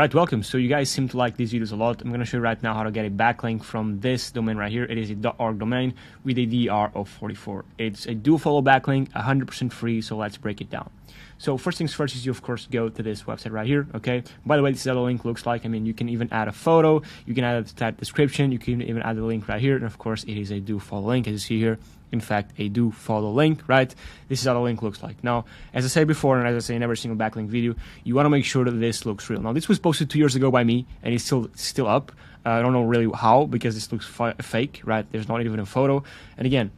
Right, welcome. So you guys seem to like these videos a lot. I'm going to show you right now how to get a backlink from this domain right here. It is a .org domain with a DR of 44. It's a do follow backlink, 100% free, so let's break it down. So first things first is you of course go to this website right here, okay? By the way, this is how the link looks like. I mean, you can even add a photo, you can add a type description, you can even add a link right here, and of course it is a do follow link as you see here. In fact, a do follow link, right? This is how the link looks like. Now, as I said before, and as I say in every single backlink video, you want to make sure that this looks real. Now, this was posted 2 years ago by me, and it's still up. I don't know really how, because this looks fake, right? There's not even a photo. And again,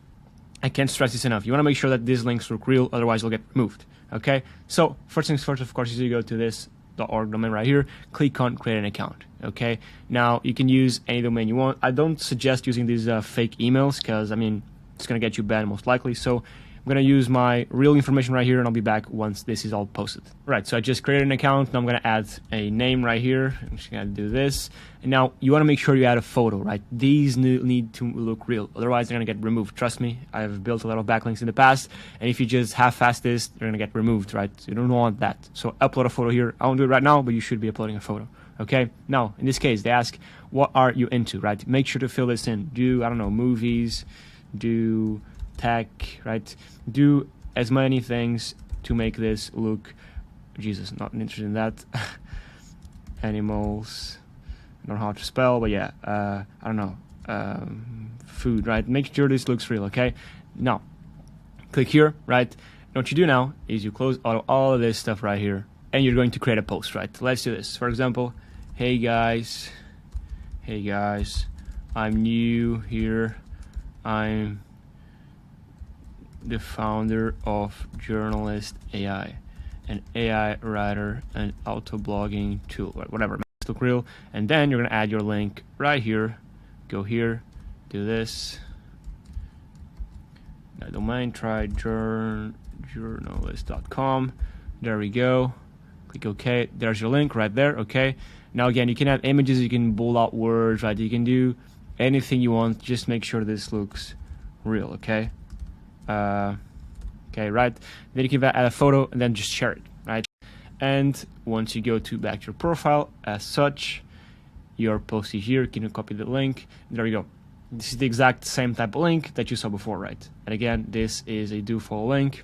I can't stress this enough. You want to make sure that these links look real, otherwise they'll get removed, okay? So, first things first, of course, is you go to this .org domain right here, click on create an account, okay? Now, you can use any domain you want. I don't suggest using these fake emails, because, I mean, it's going to get you banned most likely. So I'm going to use my real information right here, and I'll be back once this is all posted. Right, so I just created an account. Now I'm going to add a name right here. I'm just going to do this. And now you want to make sure you add a photo, right? These need to look real. Otherwise, they're going to get removed. Trust me, I've built a lot of backlinks in the past. And if you just half-ass this, they're going to get removed, right? So you don't want that. So upload a photo here. I won't do it right now, but you should be uploading a photo. Okay, now in this case, they ask, what are you into, right? Make sure to fill this in. Do, I don't know, movies, do tech, right? Do as many things to make this look, Jesus, not interested in that. Animals, I don't know how to spell, but yeah, I don't know, food, right? Make sure this looks real, okay? Now, click here, right? And what you do now is you close all of this stuff right here, and you're going to create a post, right? Let's do this. For example, hey guys, I'm new here. I'm the founder of Journalist AI, an AI writer and auto blogging tool, whatever. Look real. And then you're gonna add your link right here. Go here, do this. The domain, try journalist.com. There we go. Click OK. There's your link right there. Okay. Now again, you can add images, you can bold out words, right? You can do anything you want. Just make sure this looks real, okay? Okay, right? Then you can add a photo and then just share it, right? And once you go back to your profile, as such, your post is here. You can copy the link. There you go. This is the exact same type of link that you saw before, right? And again, this is a do follow link,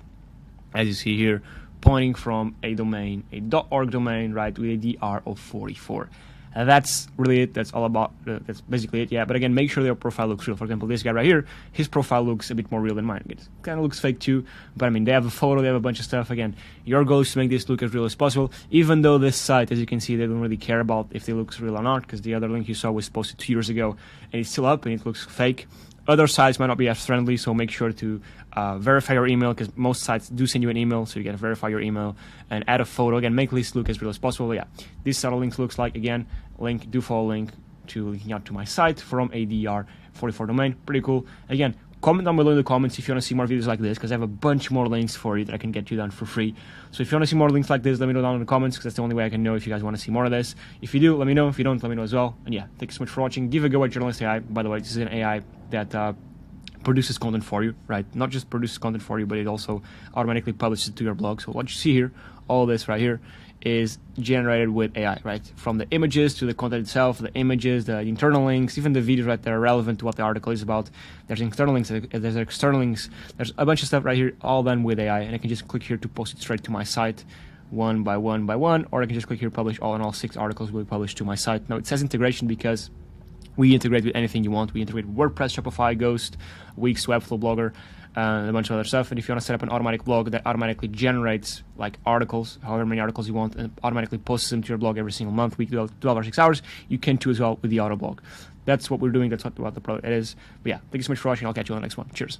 as you see here, pointing from a domain, a .org domain, right, with a DR of 44. And that's really it. That's all about, that's basically it, yeah. But again, make sure your profile looks real. For example, this guy right here, his profile looks a bit more real than mine. It kind of looks fake too, but I mean, they have a photo, they have a bunch of stuff. Again, your goal is to make this look as real as possible, even though this site, as you can see, they don't really care about if they look real or not, because the other link you saw was posted 2 years ago, and it's still up, and it looks fake. Other sites might not be as friendly, so make sure to verify your email, because most sites do send you an email, so you got to verify your email and add a photo. Again, make this look as real as possible. But yeah, this is how the link looks like. Again, link, do follow link to linking out to my site from a DR44 domain. Pretty cool. Again, comment down below in the comments if you want to see more videos like this, because I have a bunch more links for you that I can get you done for free. So if you want to see more links like this, let me know down in the comments, because that's the only way I can know if you guys want to see more of this. If you do, let me know. If you don't, let me know as well. And yeah, thank you so much for watching. Give a go at Journalist AI. By the way, this is an AI that produces content for you, right? Not just produces content for you, but it also automatically publishes it to your blog. So what you see here, all this right here, is generated with AI, right? From the images to the content itself, the images, the internal links, even the videos right there relevant to what the article is about. There's internal links, there's external links, there's a bunch of stuff right here, all done with AI. And I can just click here to post it straight to my site, one by one by one, or I can just click here, publish all, and all 6 articles will be published to my site. Now it says integration because we integrate with anything you want. We integrate with WordPress, Shopify, Ghost, Wix, Webflow, Blogger, and a bunch of other stuff. And if you want to set up an automatic blog that automatically generates like articles, however many articles you want, and automatically posts them to your blog every single month, week, 12 or 6 hours, you can too as well with the auto blog. That's what we're doing. That's what the product is. But yeah, thank you so much for watching. I'll catch you on the next one. Cheers.